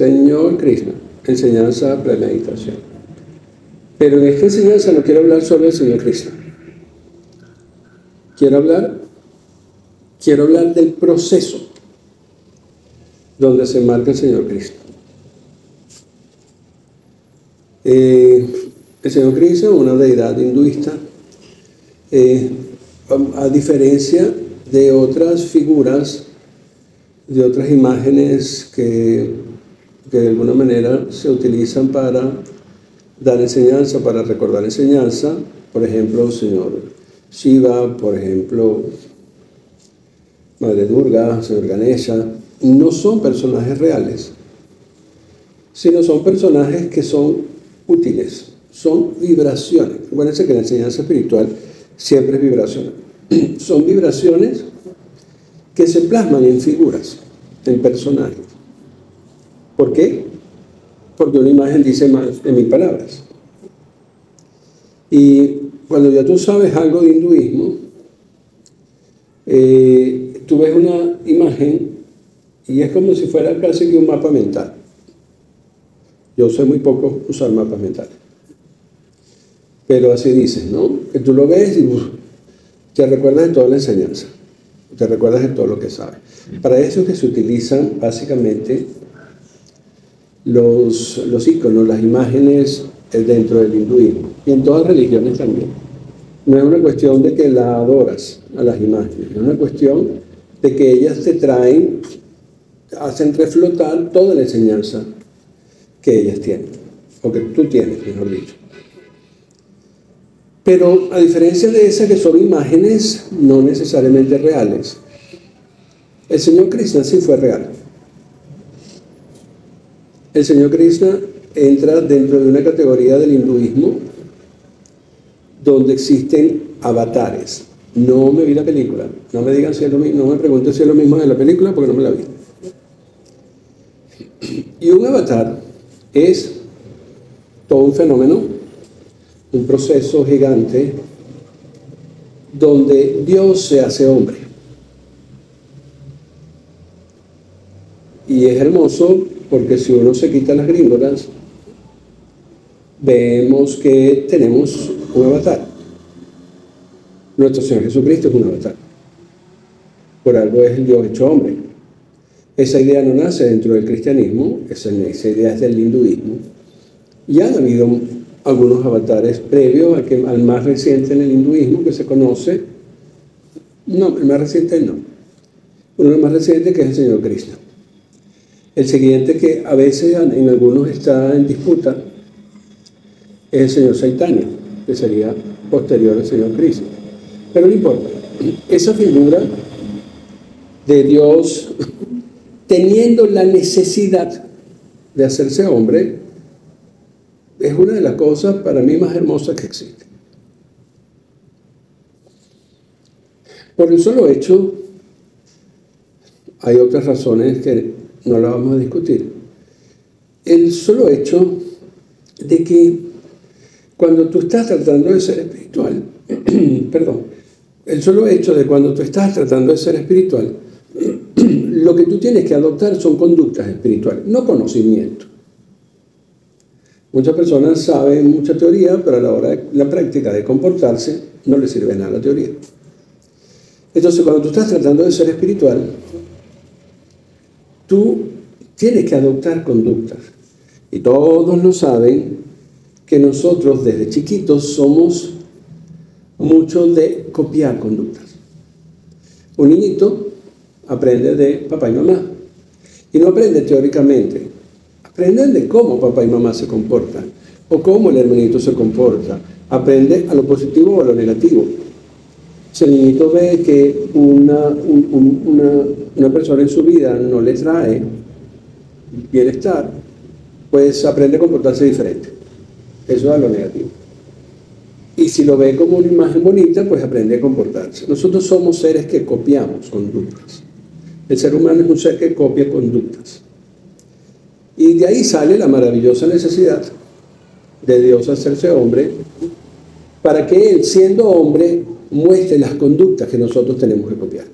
Señor Krishna, enseñanza, premeditación. Pero en esta enseñanza no quiero hablar solo del Señor Krishna. Quiero hablar del proceso donde se marca el Señor Krishna. El Señor Krishna, una deidad hinduista, a diferencia de otras figuras, de otras imágenes que de alguna manera se utilizan para dar enseñanza, para recordar enseñanza, por ejemplo, el Señor Shiva, por ejemplo, Madre Durga, Señor Ganesha, no son personajes reales, sino son personajes que son útiles, son vibraciones. Acuérdense que la enseñanza espiritual siempre es vibracional. Son vibraciones que se plasman en figuras, en personajes. ¿Por qué? Porque una imagen dice más de 1000 palabras. Y cuando ya tú sabes algo de hinduismo, tú ves una imagen y es como si fuera casi que un mapa mental. Yo sé muy poco usar mapas mentales, pero así dices, ¿no? Que tú lo ves y te recuerdas de toda la enseñanza, te recuerdas de todo lo que sabes. Para eso es que se utilizan básicamente los íconos, las imágenes dentro del hinduismo y en todas religiones también. No es una cuestión de que la adoras a las imágenes, es una cuestión de que ellas te traen, hacen reflotar toda la enseñanza que ellas tienen, o que tú tienes, mejor dicho. Pero a diferencia de esas que son imágenes no necesariamente reales, el Señor Krishna sí fue real. El Señor Krishna entra dentro de una categoría del hinduismo donde existen avatares. No me vi la película, no me digan si es lo mismo, no me pregunten si es lo mismo de la película porque no me la vi. Y un avatar es todo un fenómeno, un proceso gigante donde Dios se hace hombre. Y es hermoso porque si uno se quita las gringolas, vemos que tenemos un avatar. Nuestro Señor Jesucristo es un avatar. Por algo es el Dios hecho hombre. Esa idea no nace dentro del cristianismo, esa idea es del hinduismo. Y han habido algunos avatares previos al más reciente en el hinduismo que se conoce. No, el más reciente no. Uno de los más recientes que es el Señor Krishna. El siguiente que a veces en algunos está en disputa es el Señor Chaitanya, que sería posterior al Señor Krishna. Pero no importa. Esa figura de Dios teniendo la necesidad de hacerse hombre es una de las cosas para mí más hermosas que existen. Por el solo hecho, hay otras razones que no las vamos a discutir. El solo hecho de que cuando tú estás tratando de ser espiritual, perdón, el solo hecho de cuando tú estás tratando de ser espiritual, lo que tú tienes que adoptar son conductas espirituales, no conocimiento. Muchas personas saben mucha teoría, pero a la hora de la práctica de comportarse no les sirve nada la teoría. Entonces, cuando tú estás tratando de ser espiritual, tú tienes que adoptar conductas. Y todos lo saben que nosotros desde chiquitos somos muchos de copiar conductas. Un niñito aprende de papá y mamá. Y no aprende teóricamente. Aprenden de cómo papá y mamá se comportan. O cómo el hermanito se comporta. Aprende a lo positivo o a lo negativo. Si el niñito ve que una persona en su vida no le trae bienestar, pues aprende a comportarse diferente. Eso es a lo negativo. Y si lo ve como una imagen bonita, pues aprende a comportarse. Nosotros somos seres que copiamos conductas. El ser humano es un ser que copia conductas. Y de ahí sale la maravillosa necesidad de Dios hacerse hombre para que Él, siendo hombre, muestre las conductas que nosotros tenemos que copiar.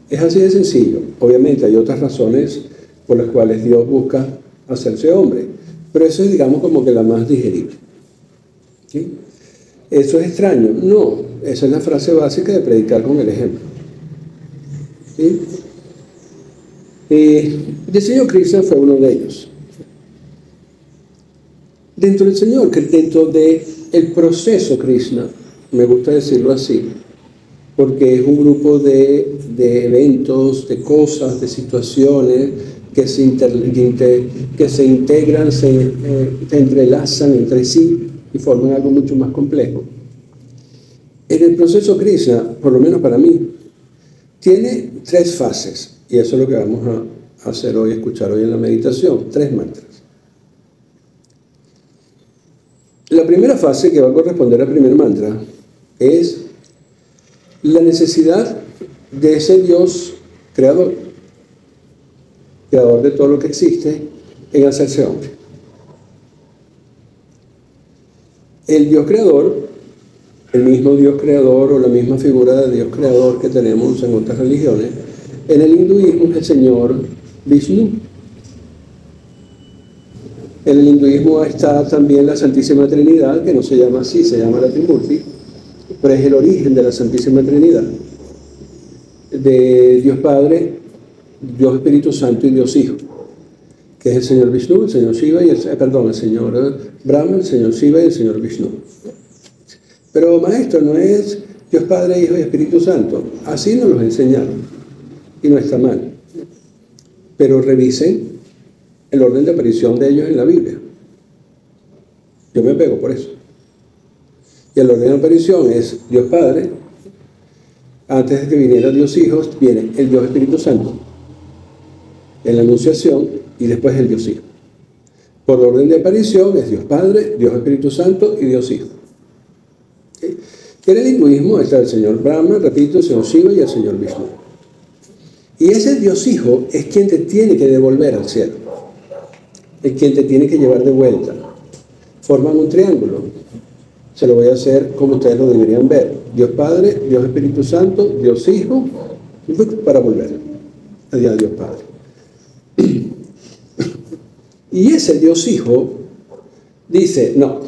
Es así de sencillo. Obviamente hay otras razones por las cuales Dios busca hacerse hombre. Pero eso es, digamos, como que la más digerible. ¿Sí? ¿Eso es extraño? No, esa es la frase básica de predicar con el ejemplo. ¿Sí? El Señor Krishna fue uno de ellos. Dentro del Señor, dentro del proceso Krishna, me gusta decirlo así, porque es un grupo de eventos, de cosas, de situaciones que se integran, se entrelazan entre sí y forman algo mucho más complejo. En el proceso Krishna, por lo menos para mí, tiene 3 fases, y eso es lo que vamos a hacer hoy, escuchar hoy en la meditación, 3 mantras. La primera fase, que va a corresponder al primer mantra, es la necesidad de ese Dios creador de todo lo que existe, en hacerse hombre. El Dios creador, el mismo Dios creador o la misma figura de Dios creador que tenemos en otras religiones, en el hinduismo es el Señor Vishnu. En el hinduismo está también la Santísima Trinidad, que no se llama así, se llama la Trimurti, pero es el origen de la Santísima Trinidad, de Dios Padre, Dios Espíritu Santo y Dios Hijo, que es el Señor Vishnu, el Señor Shiva el Señor Brahma, el Señor Shiva y el Señor Vishnu. Pero maestro, no es Dios Padre, Hijo y Espíritu Santo. Así nos los enseñaron y no está mal. Pero revisen el orden de aparición de ellos en la Biblia. Yo me pego por eso. Y el orden de aparición es Dios Padre, antes de que viniera Dios Hijo, viene el Dios Espíritu Santo, en la Anunciación, y después el Dios Hijo. Por orden de aparición es Dios Padre, Dios Espíritu Santo y Dios Hijo. ¿Okay? En el hinduismo está el Señor Brahma, repito, el Señor Shiva y el Señor Vishnu. Y ese Dios Hijo es quien te tiene que devolver al cielo, es quien te tiene que llevar de vuelta. Forman un triángulo. Se lo voy a hacer como ustedes lo deberían ver. Dios Padre, Dios Espíritu Santo, Dios Hijo, para volver a Dios Padre. Y ese Dios Hijo dice, no,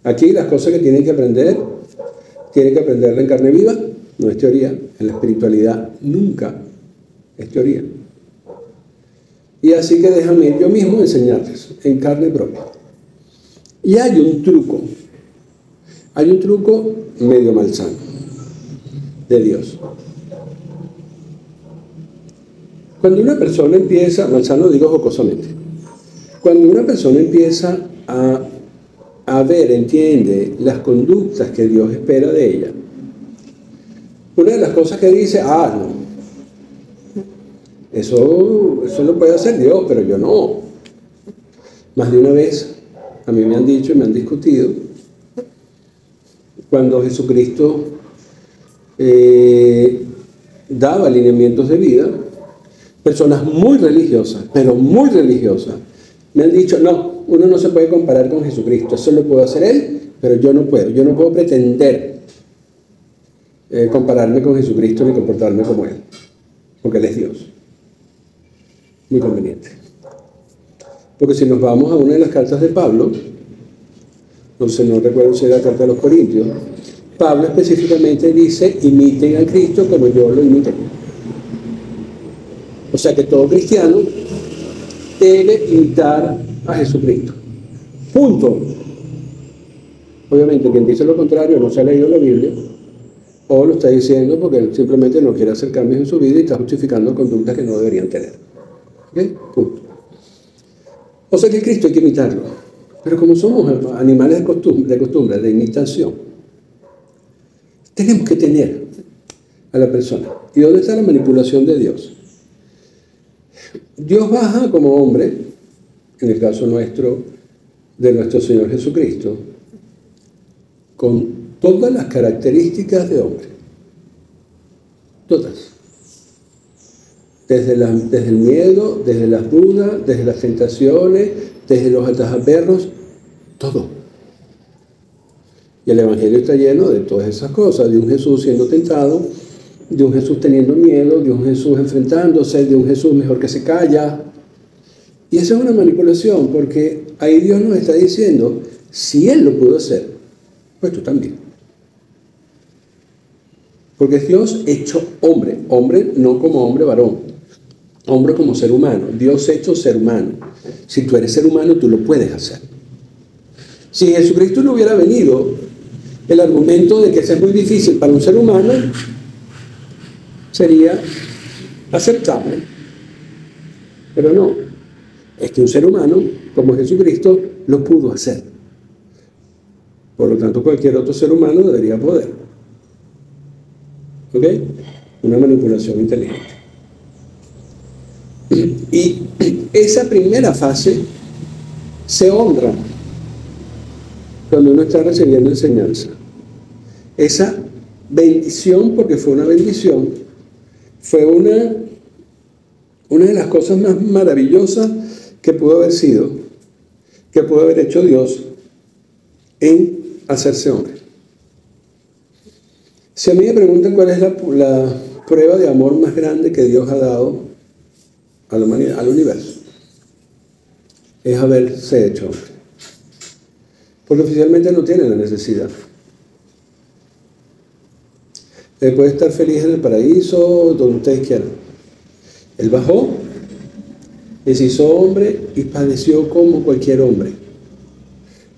aquí las cosas que tienen que aprenderla en carne viva, no es teoría, en la espiritualidad nunca es teoría. Y así que déjame yo mismo enseñarles en carne propia. Y hay un truco medio malsano de Dios. Cuando una persona empieza, malsano digo jocosamente, cuando una persona empieza a ver, entiende las conductas que Dios espera de ella, una de las cosas que dice, no, eso lo puede hacer Dios, pero yo no. Más de una vez a mí me han dicho y me han discutido, cuando Jesucristo daba lineamientos de vida, personas muy religiosas, pero muy religiosas, me han dicho, no, uno no se puede comparar con Jesucristo, eso lo puede hacer Él, pero yo no puedo pretender compararme con Jesucristo ni comportarme como Él, porque Él es Dios. Muy conveniente. Porque si nos vamos a una de las cartas de Pablo, entonces no recuerdo si era la carta de los Corintios, Pablo específicamente dice, imiten a Cristo como yo lo imité. O sea que todo cristiano debe imitar a Jesucristo. Punto. Obviamente quien dice lo contrario no se ha leído la Biblia, o lo está diciendo porque simplemente no quiere hacer cambios en su vida y está justificando conductas que no deberían tener. ¿Okay? Punto. O sea que Cristo hay que imitarlo. Pero como somos animales de costumbre, de imitación, tenemos que tener a la persona. ¿Y dónde está la manipulación de Dios? Dios baja como hombre, en el caso nuestro, de nuestro Señor Jesucristo, con todas las características de hombre. Todas. Desde el miedo, desde las dudas, desde las tentaciones, desde los atajaperros, todo. Y el Evangelio está lleno de todas esas cosas, de un Jesús siendo tentado de un Jesús teniendo miedo, de un Jesús enfrentándose, de un Jesús mejor que se calla. Y esa es una manipulación, porque ahí Dios nos está diciendo, si Él lo pudo hacer, pues tú también. Porque es Dios hecho hombre, hombre no como hombre varón, hombre como ser humano, Dios hecho ser humano. Si tú eres ser humano, tú lo puedes hacer. Si Jesucristo no hubiera venido, el argumento de que es muy difícil para un ser humano sería aceptable. Pero no, es que un ser humano como Jesucristo lo pudo hacer. Por lo tanto, cualquier otro ser humano debería poder. ¿Ok? Una manipulación inteligente. Y esa primera fase se honra cuando uno está recibiendo enseñanza. Esa bendición, porque fue una bendición, fue una de las cosas más maravillosas que pudo haber sido, que pudo haber hecho Dios en hacerse hombre. Si a mí me preguntan cuál es la prueba de amor más grande que Dios ha dado a la humanidad, al universo, es haberse hecho hombre. Porque oficialmente no tiene la necesidad. Él puede estar feliz en el paraíso, donde ustedes quieran. Él bajó, y se hizo hombre y padeció como cualquier hombre.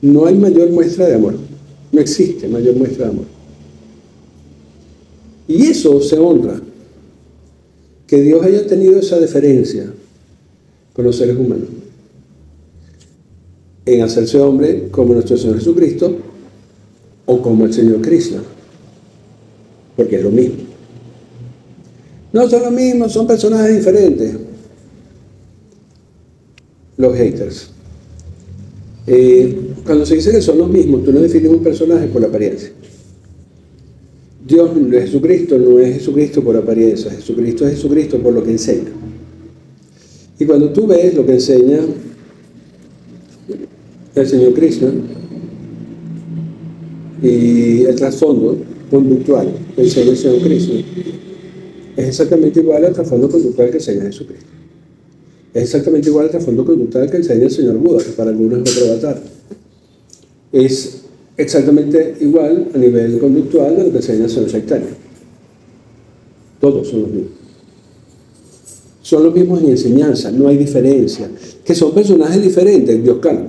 No hay mayor muestra de amor. No existe mayor muestra de amor. Y eso se honra. Que Dios haya tenido esa deferencia con los seres humanos. En hacerse hombre como nuestro Señor Jesucristo o como el Señor Krishna. Porque es lo mismo. No son lo mismo, son personajes diferentes. Los haters. Cuando se dice que son los mismos, tú no defines un personaje por la apariencia. Dios, Jesucristo, no es Jesucristo por apariencia. Jesucristo es Jesucristo por lo que enseña. Y cuando tú ves lo que enseña el Señor Krishna y el trasfondo conductual que enseña el Señor Krishna, es exactamente igual al trasfondo conductual que enseña Jesucristo. Es exactamente igual al trasfondo conductual que enseña el Señor Buda, que para algunos es otro avatar. Es exactamente igual a nivel conductual de lo que enseña el Señor Chaitanya. Todos son los mismos. Son los mismos en enseñanza, no hay diferencia. Que son personajes diferentes. Dios, claro,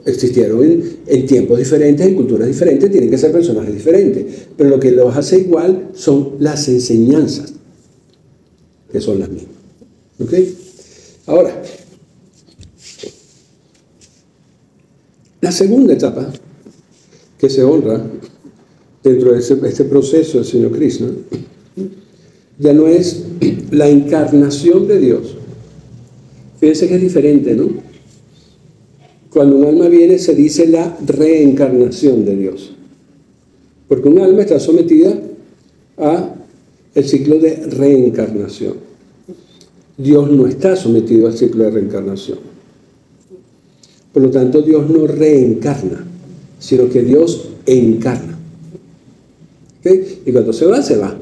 existieron en tiempos diferentes, en culturas diferentes, tienen que ser personajes diferentes. Pero lo que los hace igual son las enseñanzas, que son las mismas. ¿Ok? Ahora, la segunda etapa que se honra dentro de este proceso del Señor Krishna ya no es la encarnación de Dios. Fíjense que es diferente, ¿no? Cuando un alma viene se dice la reencarnación de Dios. Porque un alma está sometida a el ciclo de reencarnación. Dios no está sometido al ciclo de reencarnación. Por lo tanto, Dios no reencarna, sino que Dios encarna. ¿Okay? Y cuando se va, se va.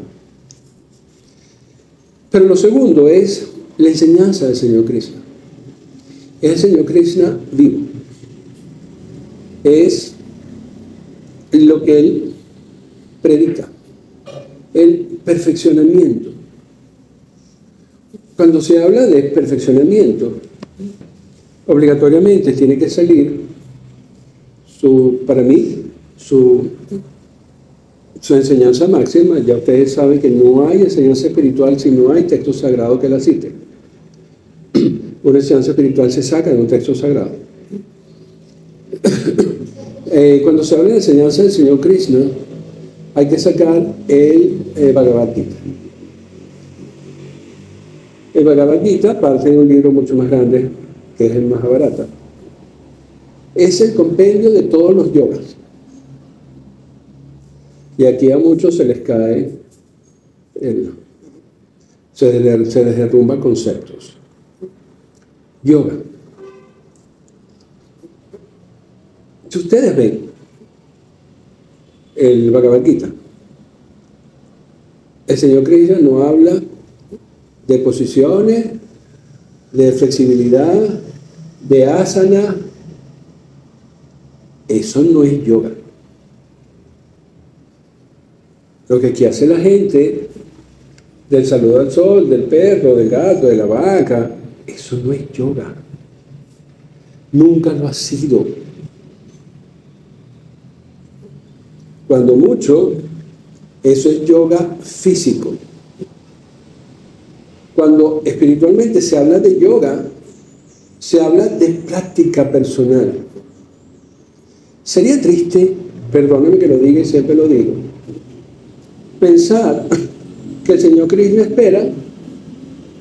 Pero lo segundo es la enseñanza del Señor Krishna. Es el Señor Krishna vivo. Es lo que Él predica. El perfeccionamiento. Cuando se habla de perfeccionamiento, obligatoriamente tiene que salir para mí, su enseñanza máxima. Ya ustedes saben que no hay enseñanza espiritual si no hay texto sagrado que la cite. Una enseñanza espiritual se saca de un texto sagrado. Cuando se habla de enseñanza del Señor Krishna, hay que sacar el Bhagavad Gita. El Bhagavad Gita parte de un libro mucho más grande, que es el Mahabharata. Es el compendio de todos los yogas. Y aquí a muchos se les cae, se les derrumba conceptos. Yoga. Si ustedes ven el Bhagavad Gita, El Señor Krishna no habla de posiciones, de flexibilidad, de asana. Eso no es yoga. Lo que aquí hace la gente del saludo al sol, del perro, del gato, de la vaca, eso no es yoga. Nunca lo ha sido. Cuando mucho, eso es yoga físico. Cuando espiritualmente se habla de yoga, se habla de práctica personal. Sería triste, perdónenme que lo diga y siempre lo digo, pensar que el Señor Krishna espera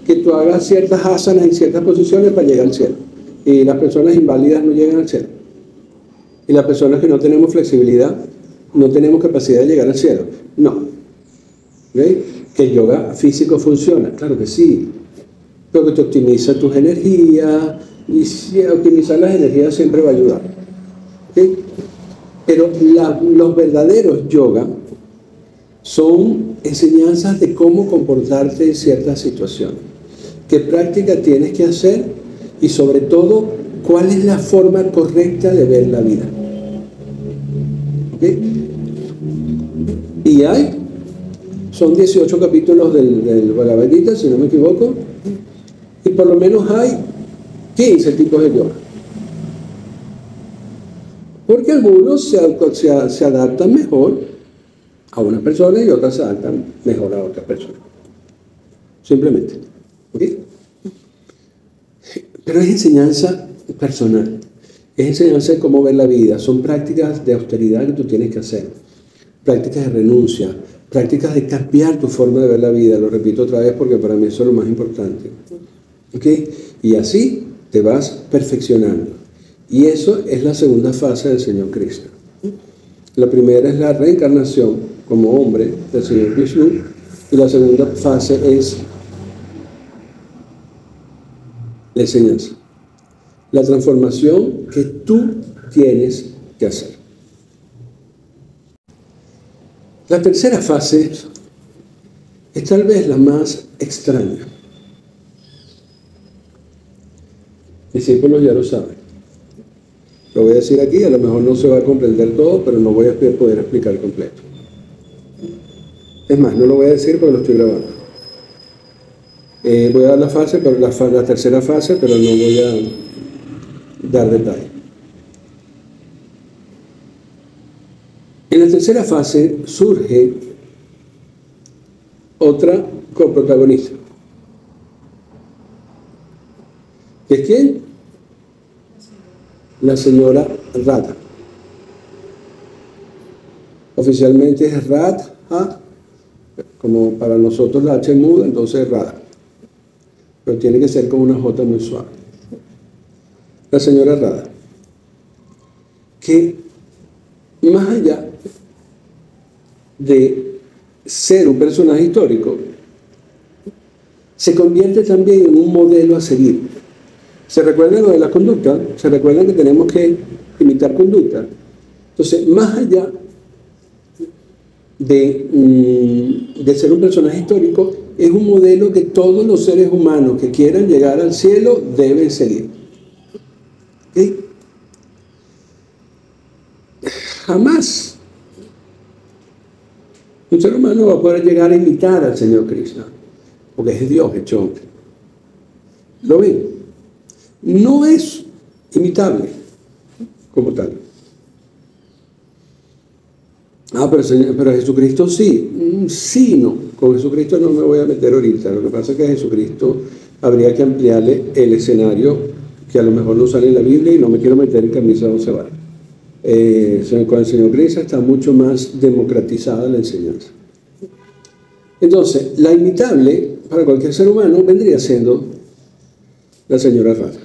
que tú hagas ciertas asanas en ciertas posiciones para llegar al cielo. Y las personas inválidas no llegan al cielo. Y las personas que no tenemos flexibilidad, no tenemos capacidad de llegar al cielo. No. ¿Okay? Que el yoga físico funciona, claro que sí. Pero que te optimiza tus energías, y si optimizar las energías siempre va a ayudar. ¿Okay? Pero los verdaderos yoga son enseñanzas de cómo comportarte en ciertas situaciones, qué práctica tienes que hacer y sobre todo cuál es la forma correcta de ver la vida. ¿Okay? Y son 18 capítulos del Bhagavad Gita, si no me equivoco, y por lo menos hay 15 tipos de yoga. Porque algunos se adaptan mejor a una persona y otras se adaptan mejor a otra persona. Simplemente. ¿Ok? Pero es enseñanza personal. Es enseñanza de cómo ver la vida. Son prácticas de austeridad que tú tienes que hacer. Prácticas de renuncia. Prácticas de cambiar tu forma de ver la vida. Lo repito otra vez porque para mí eso es lo más importante. ¿Ok? Y así te vas perfeccionando. Y eso es la segunda fase del Señor Krishna. La primera es la reencarnación como hombre del Señor Vishnu. Y la segunda fase es la enseñanza. La transformación que tú tienes que hacer. La tercera fase es tal vez la más extraña. Discípulos ya lo saben. Lo voy a decir aquí, a lo mejor no se va a comprender todo, pero no voy a poder explicar completo. Es más, no lo voy a decir porque lo estoy grabando. Voy a dar la fase, pero la tercera fase, pero no voy a dar detalle. En la tercera fase surge otra coprotagonista. ¿Que es quién? La señora Radha. Oficialmente es Radha, como para nosotros la H muda, entonces Radha. Pero tiene que ser con una J muy suave. La señora Radha, que más allá de ser un personaje histórico, se convierte también en un modelo a seguir. ¿Se recuerdan lo de la conducta? ¿Se recuerdan que tenemos que imitar conducta? Entonces, más allá de ser un personaje histórico, es un modelo que todos los seres humanos que quieran llegar al cielo deben seguir. ¿Okay? Jamás un ser humano va a poder llegar a imitar al Señor Krishna, porque es Dios hecho hombre. ¿Lo ven? No es imitable como tal. Pero Jesucristo sí. Sí, no. Con Jesucristo no me voy a meter ahorita. Lo que pasa es que a Jesucristo habría que ampliarle el escenario que a lo mejor no sale en la Biblia y no me quiero meter en camisa de once varas. Con el Señor Cristo está mucho más democratizada la enseñanza. Entonces, la imitable para cualquier ser humano vendría siendo la señora Radha.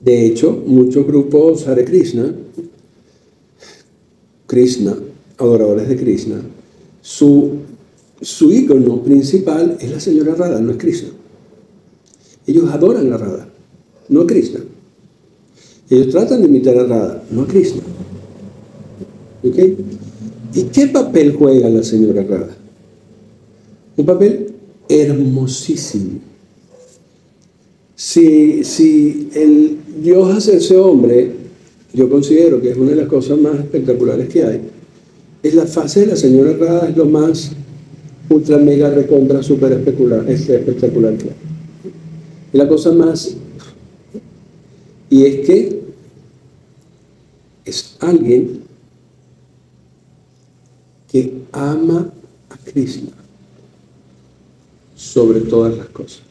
De hecho, muchos grupos Hare Krishna, adoradores de Krishna, su ícono principal es la señora Radha, no es Krishna. Ellos adoran a Radha, no a Krishna. Ellos tratan de imitar a Radha, no a Krishna. ¿Ok? ¿Y qué papel juega la señora Rada? Un papel hermosísimo. Si el Dios hacerse hombre, yo considero que es una de las cosas más espectaculares que hay. Es la fase de la señora Rada, es lo más ultra mega recontra super espectacular que hay. Es la cosa más. Y es que es alguien que ama a Krishna sobre todas las cosas.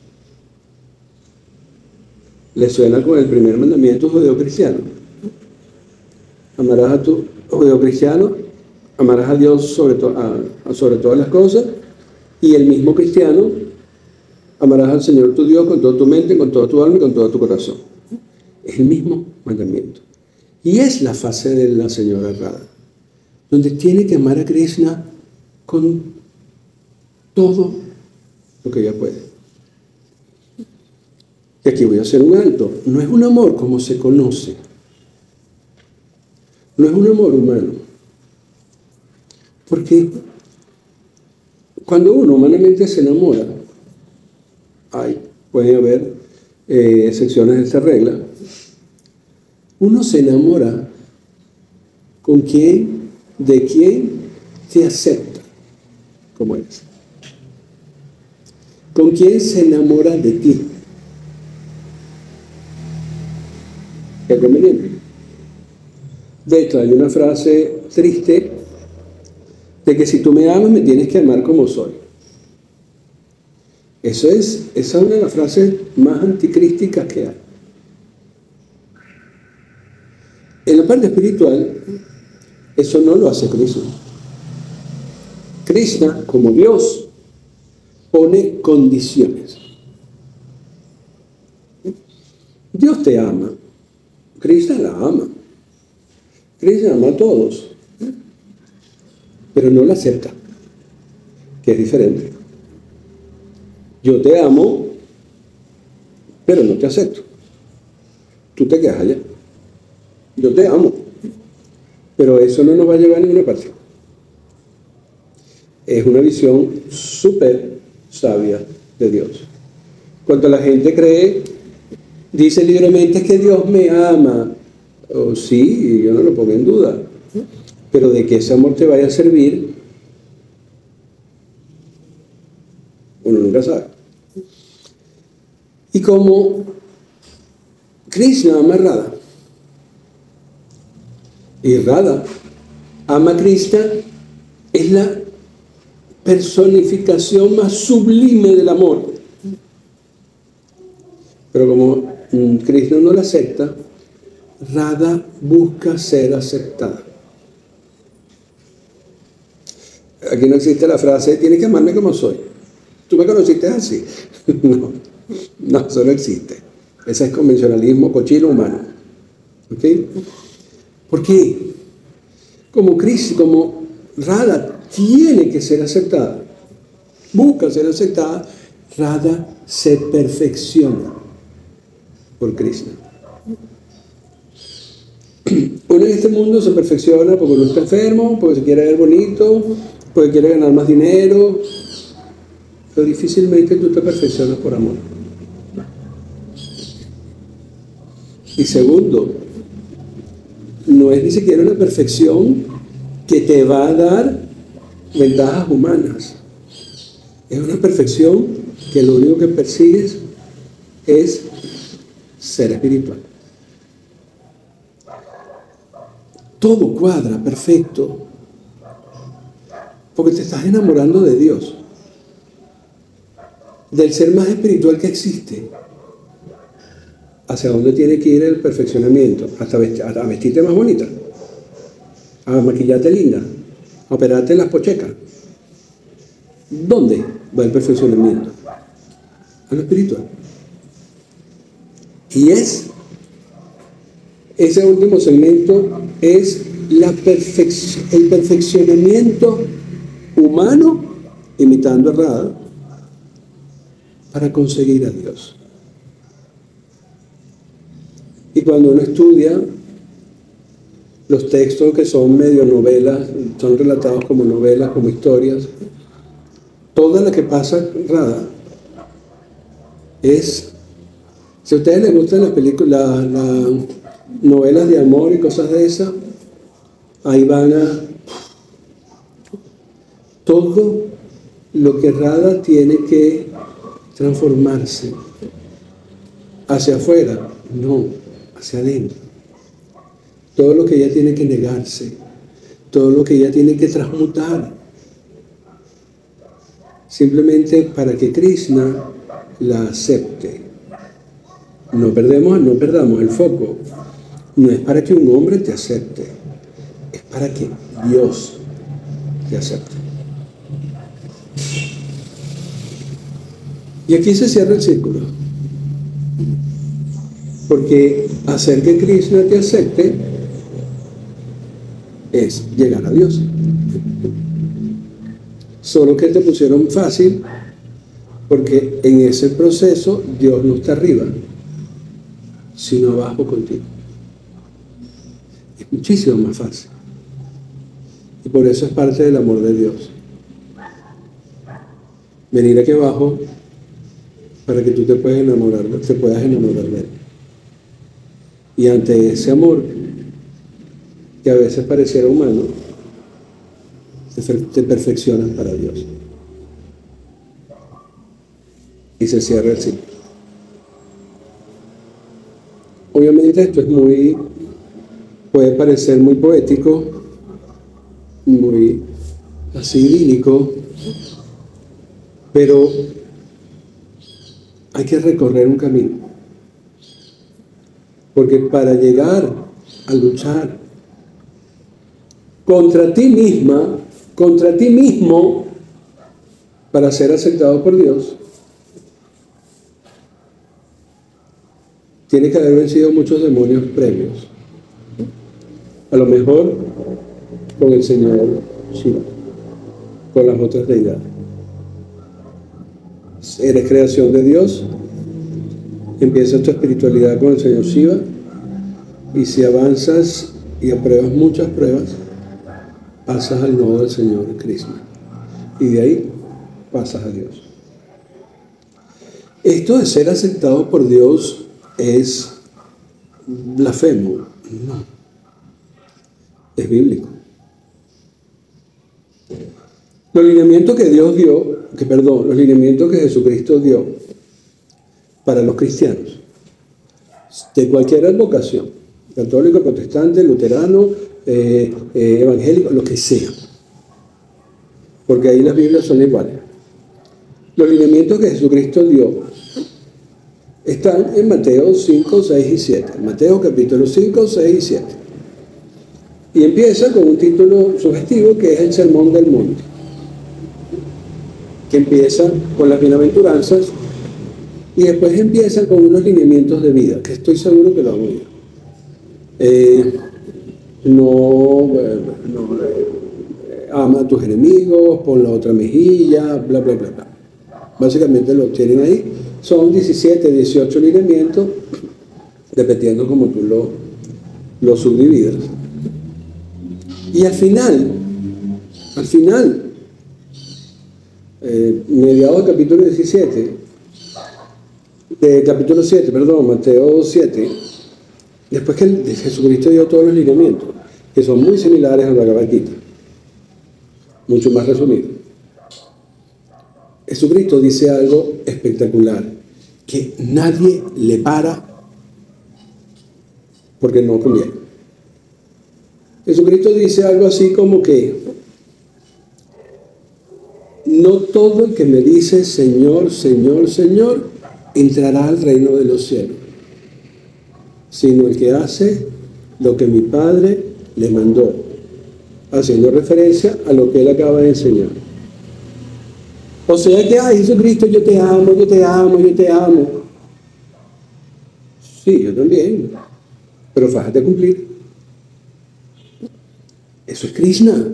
¿Le suena con el primer mandamiento judeocristiano? Amarás a tu judeocristiano, amarás a Dios sobre todas las cosas, y el mismo cristiano, amarás al Señor tu Dios con toda tu mente, con toda tu alma y con todo tu corazón. Es el mismo mandamiento. Y es la fase de la señora Rada, donde tiene que amar a Krishna con todo lo que ella puede. Y aquí voy a hacer un alto. No es un amor como se conoce. No es un amor humano. Porque cuando uno humanamente se enamora, puede haber excepciones de esta regla, uno se enamora de quién te acepta como eres. Con quién se enamora de ti. ¿Es conveniente? De hecho, hay una frase triste de que si tú me amas, me tienes que amar como soy. Esa es una de las frases más anticrísticas que hay. En la parte espiritual, eso no lo hace Krishna. Krishna, como Dios, pone condiciones. Dios te ama. Krishna la ama. Krishna ama a todos. Pero no la acepta, que es diferente. Yo te amo, pero no te acepto. Tú te quedas allá. Yo te amo, pero eso no nos va a llevar a ninguna parte. Es una visión súper sabia de Dios. Cuando la gente dice libremente que Dios me ama, sí, yo no lo pongo en duda, pero de que ese amor te vaya a servir, uno nunca sabe. Y como Krishna ama a Radha, y Radha ama a Krishna, es la personificación más sublime del amor. Pero como Krishna no la acepta, Radha busca ser aceptada. Aquí no existe la frase, tienes que amarme como soy. ¿Tú me conociste así? No, eso no existe. Ese es convencionalismo cochino humano. ¿Ok? ¿Por qué? Como Radha tiene que ser aceptada, busca ser aceptada, Radha se perfecciona por Krishna. Uno en este mundo se perfecciona porque uno está enfermo, porque se quiere ver bonito, porque quiere ganar más dinero, pero difícilmente tú te perfeccionas por amor. Y segundo, no es ni siquiera una perfección que te va a dar ventajas humanas. Es una perfección que lo único que persigues es ser espiritual. Todo cuadra perfecto porque te estás enamorando de Dios, del ser más espiritual que existe. ¿Hacia dónde tiene que ir el perfeccionamiento? A vestirte más bonita, a maquillarte linda, a operarte las pochecas. ¿Dónde va el perfeccionamiento? A lo espiritual. Y ese último segmento es el perfeccionamiento humano, imitando a Radha, para conseguir a Dios. Y cuando uno estudia los textos que son medio novelas, son relatados como novelas, como historias. Toda la que pasa Radha es, si a ustedes les gustan las películas, las novelas de amor y cosas de esas, ahí van a todo lo que Radha tiene que transformarse hacia afuera, no, hacia adentro. Todo lo que ella tiene que negarse, todo lo que ella tiene que transmutar, simplemente para que Krishna la acepte. No perdamos el foco. No es para que un hombre te acepte, es para que Dios te acepte. Y aquí se cierra el círculo. Porque hacer que Krishna te acepte es llegar a Dios. Solo que te pusieron fácil porque en ese proceso Dios no está arriba, sino abajo contigo. Es muchísimo más fácil. Y por eso es parte del amor de Dios. Venir aquí abajo para que tú te puedas enamorar de Él. Y ante ese amor, que a veces pareciera humano, te perfeccionas para Dios. Y se cierra el ciclo. Obviamente esto puede parecer muy poético, muy así idílico, pero hay que recorrer un camino. Porque para llegar a luchar contra ti misma, contra ti mismo, para ser aceptado por Dios, tiene que haber vencido muchos demonios previos. A lo mejor con el Señor Shiva, con las otras deidades. Eres creación de Dios, empiezas tu espiritualidad con el Señor Shiva, y si avanzas y apruebas muchas pruebas, pasas al nodo del Señor Krishna. Y de ahí pasas a Dios. Esto de ser aceptado por Dios es blasfemo. No. Es bíblico. Los lineamientos que los lineamientos que Jesucristo dio para los cristianos, de cualquier advocación, católico, protestante, luterano, evangélico, lo que sea, porque ahí las Biblias son iguales. Los lineamientos que Jesucristo dio están en Mateo 5, 6 y 7. Mateo capítulo 5, 6 y 7. Y empieza con un título sugestivo que es el Sermón del Monte, que empieza con las bienaventuranzas y después empieza con unos lineamientos de vida, que estoy seguro que lo han oído. Ama a tus enemigos, pon la otra mejilla, bla, bla, bla, bla. Básicamente lo tienen ahí. Son 17, 18 lineamientos, dependiendo como tú lo subdividas. Y al final, mediados del capítulo 7, Mateo 7, después que Jesucristo dio todos los lineamientos, que son muy similares al Bhagavad Gita, mucho más resumido, Jesucristo dice algo espectacular, que nadie le para porque no conviene. Jesucristo dice algo así como que no todo el que me dice Señor, Señor, Señor entrará al reino de los cielos, sino el que hace lo que mi Padre le mandó, haciendo referencia a lo que él acaba de enseñar. O sea que, Jesucristo, yo te amo, yo te amo, yo te amo. Sí, yo también, pero fájate a cumplir. Eso es Krishna.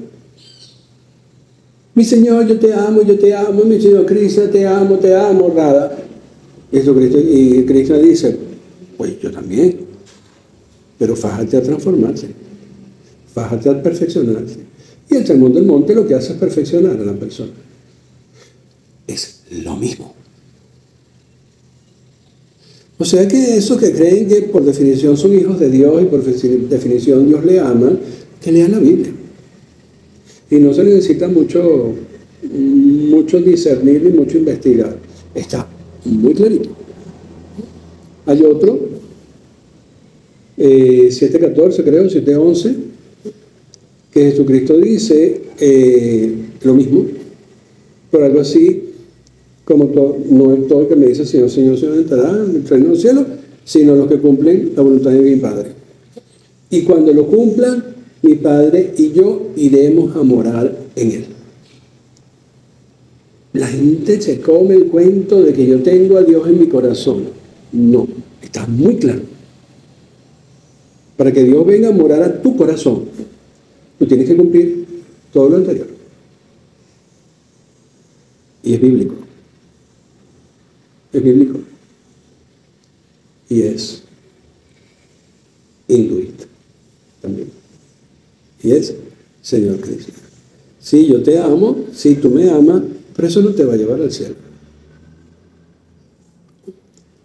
Mi Señor, yo te amo, mi Señor Krishna, te amo, Radha. Y Krishna dice, pues yo también, pero fájate a transformarse. Fájate a perfeccionarte. Y el sermón del monte lo que hace es perfeccionar a la persona. Es lo mismo. O sea que esos que creen que por definición son hijos de Dios y por definición Dios le ama, que lean la Biblia. Y no se necesita mucho discernir ni mucho investigar. Está muy clarito. Hay otro, 7.14 creo, 7.11, que Jesucristo dice lo mismo, pero algo así como no es todo el que me dice Señor, Señor, Señor entrará en el reino del cielo, sino los que cumplen la voluntad de mi Padre. Y cuando lo cumplan, mi Padre y yo iremos a morar en él. La gente se come el cuento de que yo tengo a Dios en mi corazón. No, está muy claro. Para que Dios venga a morar a tu corazón, tú tienes que cumplir todo lo anterior. Y es bíblico. Es bíblico. Y es hinduista también. Y es Señor Cristo. Sí, yo te amo, sí, tú me amas, pero eso no te va a llevar al cielo.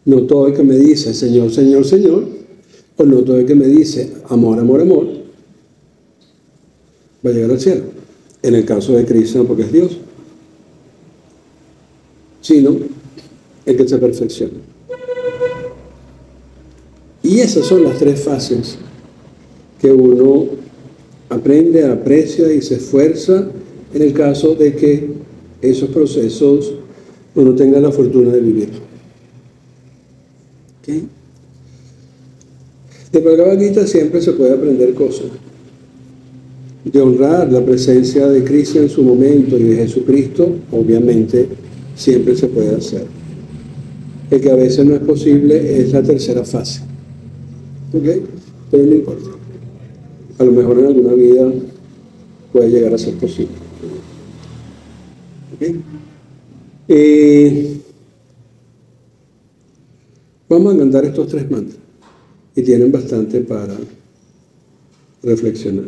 No todo el que me dice Señor, Señor, Señor, o no todo el que me dice amor, amor, amor, va a llegar al cielo. En el caso de Cristo, no porque es Dios, sino el que se perfecciona. Y esas son las tres fases que uno aprende, aprecia y se esfuerza en el caso de que esos procesos uno tenga la fortuna de vivir. ¿Okay? De Bhagavad Gita siempre se puede aprender cosas. De honrar la presencia de Cristo en su momento y de Jesucristo, obviamente, siempre se puede hacer. El que a veces no es posible es la tercera fase. ¿Ok? Pero no importa. A lo mejor en alguna vida puede llegar a ser posible. ¿Ok? Vamos a cantar estos tres mantras. Y tienen bastante para reflexionar.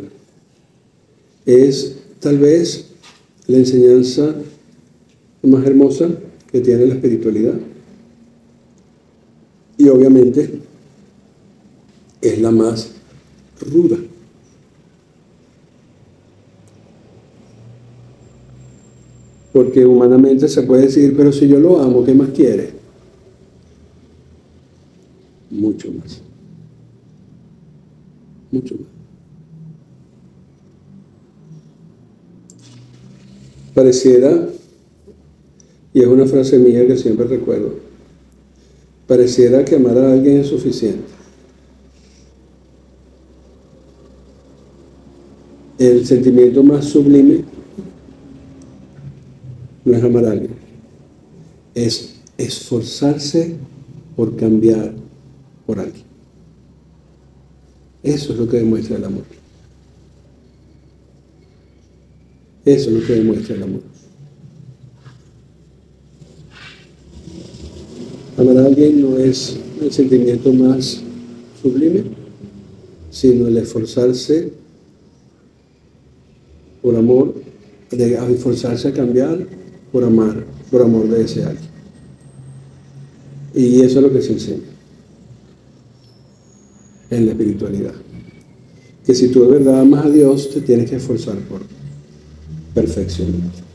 Es tal vez la enseñanza más hermosa que tiene la espiritualidad. Y obviamente es la más ruda. Porque humanamente se puede decir, pero si yo lo amo, ¿qué más quiere? Mucho más. Mucho más. Pareciera, y es una frase mía que siempre recuerdo, pareciera que amar a alguien es suficiente. El sentimiento más sublime no es amar a alguien, es esforzarse por cambiar por alguien. Eso es lo que demuestra el amor. Eso es lo que demuestra el amor. Amar a alguien no es el sentimiento más sublime, sino el esforzarse por amor, a esforzarse a cambiar por amar, por amor de ese alguien. Y eso es lo que se enseña en la espiritualidad. Que si tú de verdad amas a Dios, te tienes que esforzar por perfeccionarte.